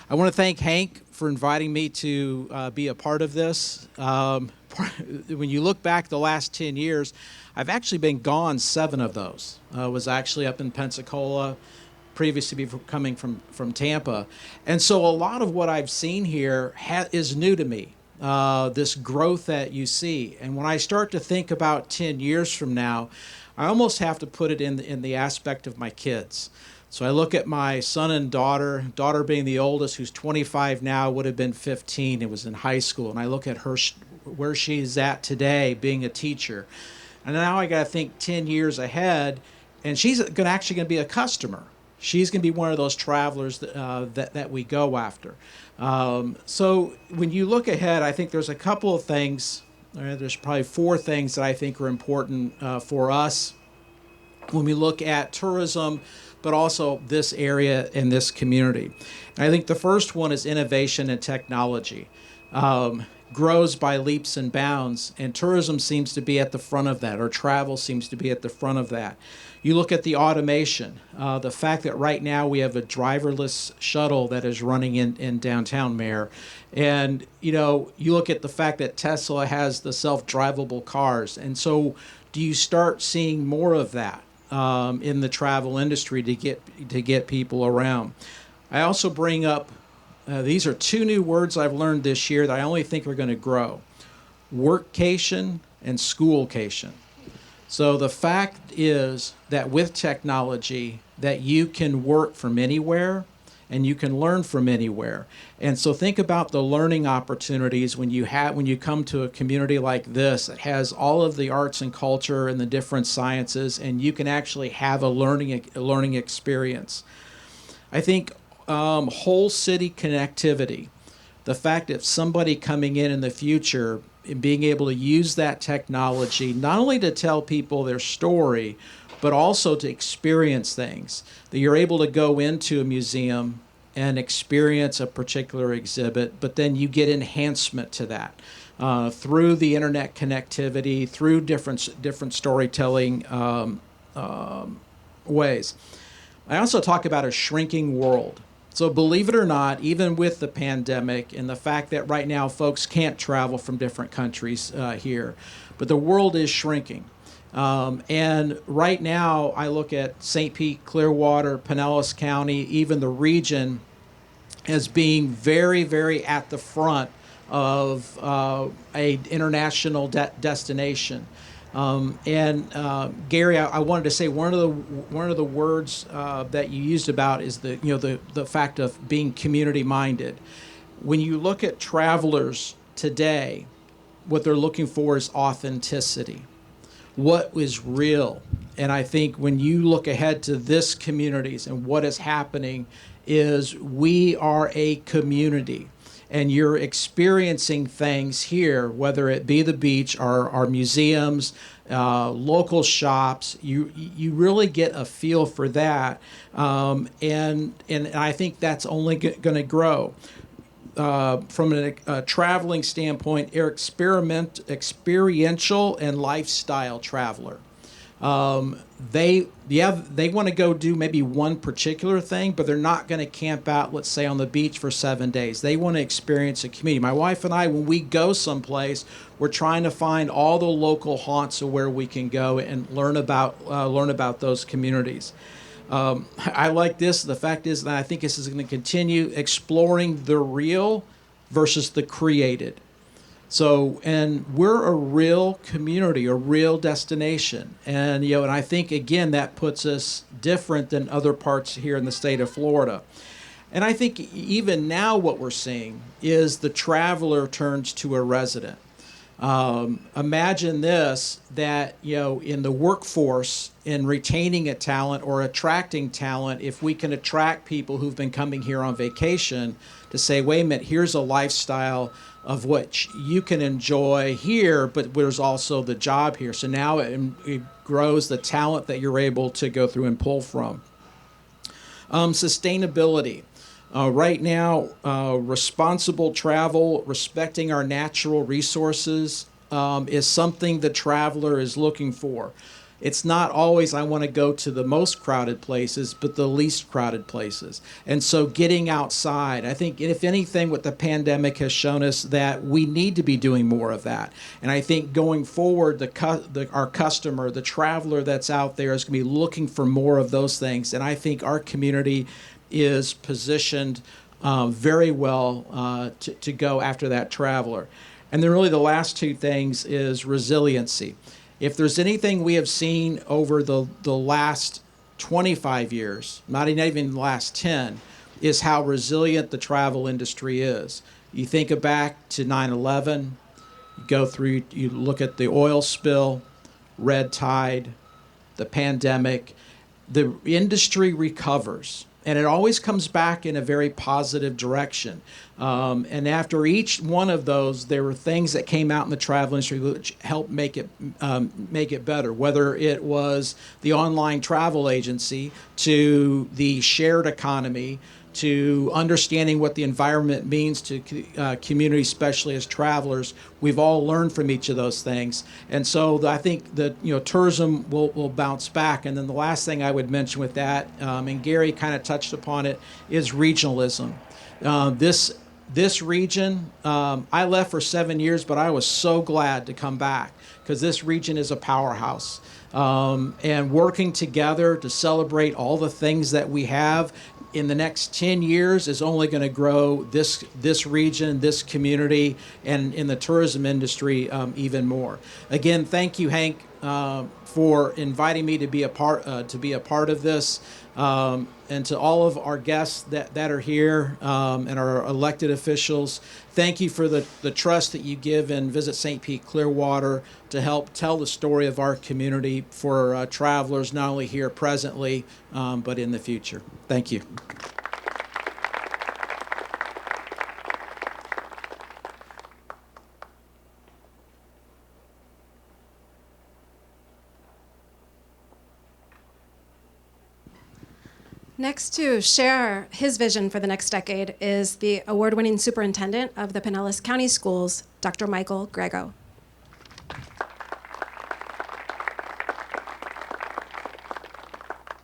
I want to thank Hank for inviting me to be a part of this. When you look back the last 10 years, I've actually been gone 7 of those. I was actually up in Pensacola, previously coming from Tampa. And so a lot of what I've seen here is new to me, this growth that you see. And when I start to think about 10 years from now, I almost have to put it in the aspect of my kids. So I look at my son and daughter being the oldest, who's 25 now, would have been 15. It was in high school. And I look at her, where she's at today, being a teacher. And now I got to think 10 years ahead, and she's actually going to be a customer. She's going to be one of those travelers that we go after. So when you look ahead, I think there's a couple of things. There's probably 4 things that I think are important for us when we look at tourism, but also this area and this community. And I think the first one is innovation and technology. Grows by leaps and bounds, and tourism seems to be at the front of that, or travel seems to be at the front of that. You look at the automation, the fact that right now we have a driverless shuttle that is running in downtown Mayor. And, you look at the fact that Tesla has the self-drivable cars. And so do you start seeing more of that in the travel industry to get people around? I also bring up, these are 2 new words I've learned this year that I only think are going to grow: workcation and schoolcation. So the fact is that with technology, that you can work from anywhere and you can learn from anywhere. And so think about the learning opportunities when you come to a community like this that has all of the arts and culture and the different sciences, and you can actually have a learning experience. I think whole city connectivity, the fact that somebody coming in the future and being able to use that technology not only to tell people their story, but also to experience things, that you're able to go into a museum and experience a particular exhibit, but then you get enhancement to that through the internet connectivity, through different storytelling ways. I also talk about a shrinking world. So believe it or not, even with the pandemic and the fact that right now folks can't travel from different countries here, but the world is shrinking. And right now I look at St. Pete, Clearwater, Pinellas County, even the region as being very, very at the front of a international destination. Gary, I wanted to say one of the words that you used about is the fact of being community minded. When you look at travelers today, what they're looking for is authenticity. What is real? And I think when you look ahead to this communities and what is happening is we are a community. And you're experiencing things here, whether it be the beach, our museums, local shops. You really get a feel for that, and I think that's only going to grow. From a traveling standpoint, experiential and lifestyle traveler. They want to go do maybe one particular thing, but they're not going to camp out, let's say, on the beach for 7 days. They want to experience a community. My wife and I, when we go someplace, we're trying to find all the local haunts of where we can go and learn about those communities. I like this. The fact is that I think this is going to continue exploring the real versus the created. So, and we're a real community, a real destination. And, and I think, again, that puts us different than other parts here in the state of Florida. And I think even now what we're seeing is the traveler turns to a resident. Imagine this, that, in the workforce, in retaining a talent or attracting talent, if we can attract people who've been coming here on vacation to say, wait a minute, here's a lifestyle of which you can enjoy here, but there's also the job here. So now it grows the talent that you're able to go through and pull from. Sustainability. Right now, responsible travel, respecting our natural resources is something the traveler is looking for. It's not always I want to go to the most crowded places, but the least crowded places. And so getting outside, I think if anything, what the pandemic has shown us that we need to be doing more of that. And I think going forward, our customer, the traveler that's out there is going to be looking for more of those things. And I think our community is positioned very well to go after that traveler. And then really the last two things is resiliency. If there's anything we have seen over the last 25 years, not even the last 10, is how resilient the travel industry is. You think back to 9/11, you go through, you look at the oil spill, red tide, the pandemic, the industry recovers. And it always comes back in a very positive direction. And after each one of those, there were things that came out in the travel industry which helped make it better, whether it was the online travel agency to the shared economy to understanding what the environment means to community, especially as travelers. We've all learned from each of those things. And so I think that tourism will bounce back. And then the last thing I would mention with that, and Gary kind of touched upon it, is regionalism. This region, I left for 7 years, but I was so glad to come back because this region is a powerhouse. And working together to celebrate all the things that we have in the next 10 years is only going to grow this region, this community, and in the tourism industry even more. Again, thank you, Hank, for inviting me to be a part of this. And to all of our guests that are here and our elected officials, thank you for the trust that you give in Visit St. Pete Clearwater to help tell the story of our community for travelers, not only here presently, but in the future. Thank you. Next to share his vision for the next decade is the award-winning superintendent of the Pinellas County Schools, Dr. Michael Grego.